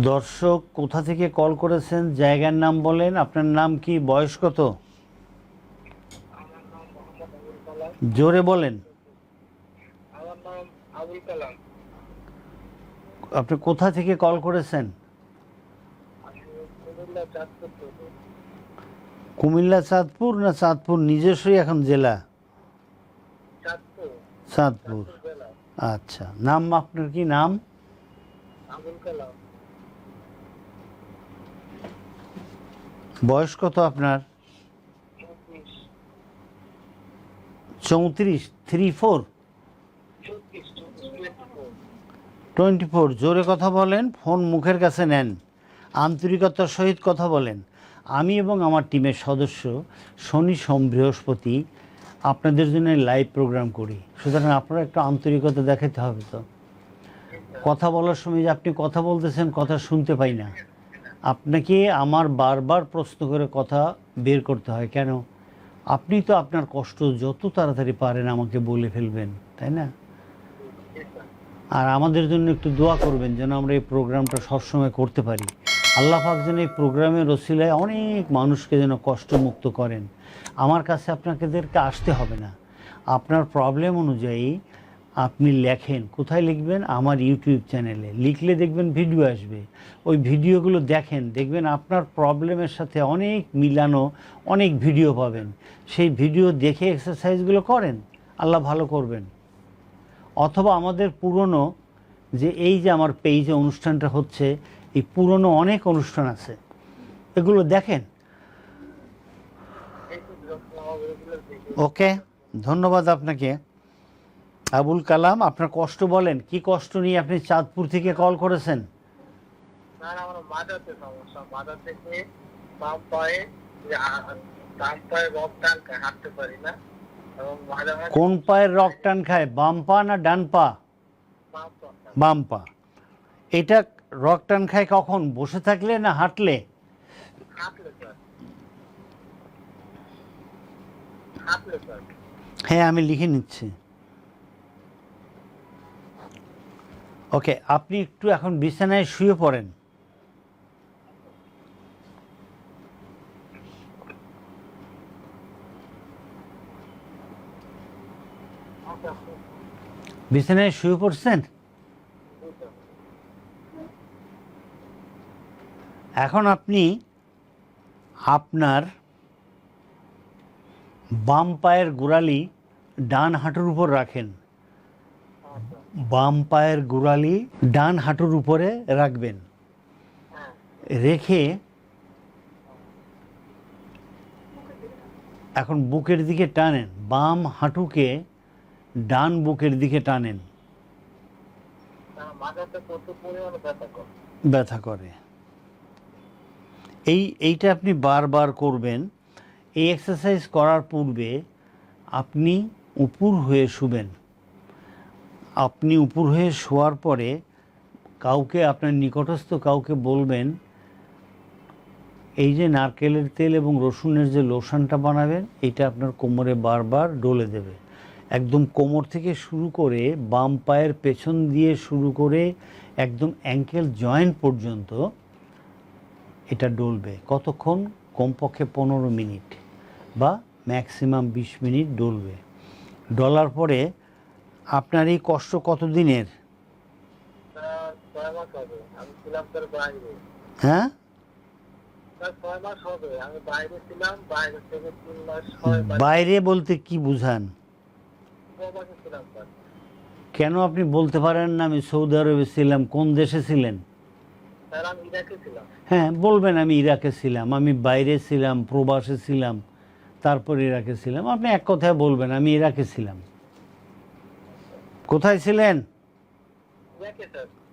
দর্শক কোথা থেকে কল করেছেন, জায়গার নাম বলেন, আপনার নাম কি, বয়স কত? জোরে বলেন। আমার নাম আবুল কালাম। আপনি কোথা থেকে কল করেছেন? কুমিল্লা চাঁদপুর না চাঁদপুর নিজস্বই এখন জেলা? চাঁদপুর। আচ্ছা, নাম আপনার কি নাম? আবুল কালাম। বয়স কত আপনার? 34। 24। জোরে কথা বলেন, ফোন মুখের কাছে নেন, আন্তরিকতার সহিত কথা বলেন। আমি এবং আমার টিমের সদস্য শনি সোম বৃহস্পতি আপনাদের জন্য লাইভ প্রোগ্রাম করি, সুতরাং আপনারা একটু আন্তরিকতা দেখাতে হবে। তো কথা বলার সময় যে আপনি কথা বলতেছেন, কথা শুনতে পাই না। আপনাকে আমার বারবার প্রশ্ন করে কথা বের করতে হয় কেন? আপনি তো আপনার কষ্ট যত তাড়াতাড়ি পারেন আমাকে বলে ফেলবেন, তাই না? আর আমাদের জন্য একটু দোয়া করবেন যেন আমরা এই প্রোগ্রামটা সবসময় করতে পারি। আল্লাহ পাক যেন এই প্রোগ্রামের ওসিলায় অনেক মানুষকে যেন কষ্টমুক্ত করেন। আমার কাছে আপনাদেরকে আসতে হবে না, আপনার প্রবলেম অনুযায়ী আপনি লেখেন। কোথায় লিখবেন? আমার ইউটিউব চ্যানেলে লিখলে দেখবেন ভিডিও আসবে, ওই ভিডিওগুলো দেখেন, দেখবেন আপনার প্রবলেমের সাথে অনেক মিলানো অনেক ভিডিও পাবেন। সেই ভিডিও দেখে এক্সারসাইজগুলো করেন, আল্লাহ ভালো করবেন। অথবা আমাদের পুরনো যে এই যে আমার পেজে অনুষ্ঠানটা হচ্ছে, এই পুরনো অনেক অনুষ্ঠান আছে, এগুলো দেখেন। ওকে, ধন্যবাদ আপনাকে। আবুল কালাম, আপনার কষ্ট বলেন, কি কষ্ট নিয়ে আপনি চাঁদপুর থেকে কল করেছেন? আমার মাথাতে সমস্যা, মাথা থেকে বাম পায়ে রক টান খায়, হাঁটতে পারি না। এবং কোন পায়ের রক টান খায়, বাম পা না ডান পা? বাম পা। এটা রক টান খায় কখন, বসে থাকলে না হাঁটলে? হ্যাঁ, আমি লিখে নিচ্ছি। ওকে, আপনি একটু এখন বিছানায় শুয়ে পড়েন। বিছানায় শুয়ে পড়ছেন? এখন আপনি আপনার বাম পায়ের গোড়ালি ডান হাঁটুর উপর রাখেন। বাম পায়ের গোড়ালি ডান হাঁটুর উপরে রাখবেন, রেখে এখন বুকের দিকে টানেন, বাম হাঁটুকে ডান বুকের দিকে টানেন। ব্যথা করে। এইটা আপনি বারবার করবেন। এই এক্সারসাইজ করার পূর্বে আপনি উপুর হয়ে শুবেন। আপনি উপুর হয়ে শোয়ার পরে কাউকে, আপনার নিকটস্থ কাউকে বলবেন, এই যে নারকেলের তেল এবং রসুনের যে লোশনটা বানাবেন, এটা আপনার কোমরে বারবার ডলে দেবে। একদম কোমর থেকে শুরু করে বাম পায়ের পেছন দিয়ে শুরু করে একদম অ্যাঙ্কেল জয়েন্ট পর্যন্ত এটা ডলবে। কতক্ষণ? কমপক্ষে 15 মিনিট বা ম্যাক্সিমাম 20 মিনিট ডলবে। ডলার পরে আপনার এই কষ্ট কতদিনের? হ্যাঁ, বাইরে বলতে কি বুঝান? কেন আপনি বলতে পারেন না আমি সৌদি আরবে ছিলাম? কোন দেশে ছিলেন? হ্যাঁ, বলবেন আমি ইরাকে ছিলাম, আমি বাইরে ছিলাম, প্রবাসে ছিলাম, তারপর ইরাকে ছিলাম। আপনি এক কথায় বলবেন আমি ইরাকে ছিলাম। কোথায় ছিলেন?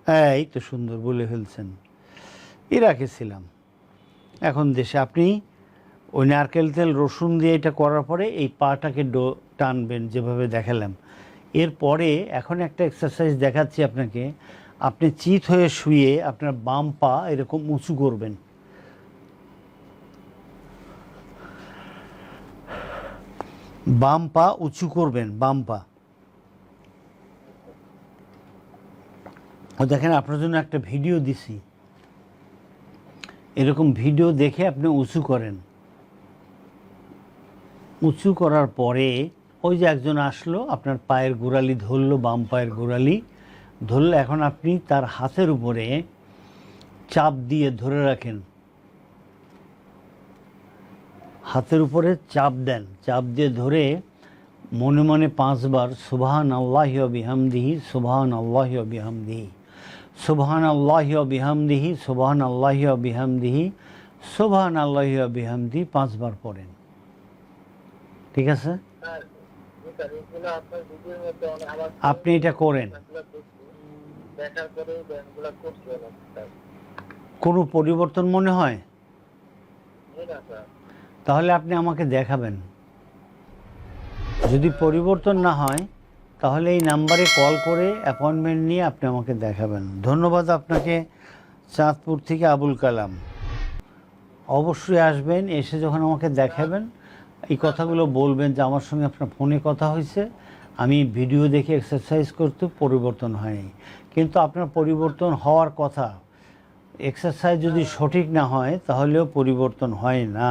হ্যাঁ, এই তো সুন্দর বলে ফেলছেন, ইরাকে ছিলাম, এখন দেশে। আপনি ওই নারকেল তেল রসুন দিয়ে এটা করার পরে এই পাটাকে টানবেন যেভাবে দেখালাম। এরপরে এখন একটা এক্সারসাইজ দেখাচ্ছি আপনাকে। আপনি চিত হয়ে শুয়ে আপনার বাম পা এরকম উঁচু করবেন, বাম পা উঁচু করবেন, বাম পা। দেখেন আপনার জন্য একটা ভিডিও দিছি, এরকম ভিডিও দেখে আপনি উঁচু করেন। উঁচু করার পরে ওই যে একজন আসলো, আপনার পায়ের গোড়ালি ধরলো, বাম পায়ের গোড়ালি ধরলো। এখন আপনি তার হাতের উপরে চাপ দিয়ে ধরে রাখেন, হাতের উপরে চাপ দেন, চাপ দিয়ে ধরে মনে মনে 5 বার সুবহানাল্লাহি ওয়া বিহামদিহি, সুবহানাল্লাহি ওয়া বিহামদিহি, সুবহানাল্লাহি ওয়া বিহামদিহি, সুবহানাল্লাহি ওয়া বিহামদিহি, সুবহানাল্লাহি ওয়া বিহামদিহি 5 বার পড়েন। ঠিক আছে? আপনি এটা করেন। কোনো পরিবর্তন মনে হয়? তাহলে আপনি আমাকে দেখাবেন। যদি পরিবর্তন না হয় তাহলে এই নাম্বারে কল করে অ্যাপয়েন্টমেন্ট নিয়ে আপনি আমাকে দেখাবেন। ধন্যবাদ আপনাকে, চাঁদপুর থেকে আবুল কালাম। অবশ্যই আসবেন, এসে যখন আমাকে দেখাবেন এই কথাগুলো বলবেন যে আমার সঙ্গে আপনার ফোনে কথা হয়েছে, আমি ভিডিও দেখে এক্সারসাইজ করতে পরিবর্তন হয়নি। কিন্তু আপনার পরিবর্তন হওয়ার কথা, এক্সারসাইজ যদি সঠিক না হয় তাহলেও পরিবর্তন হয় না।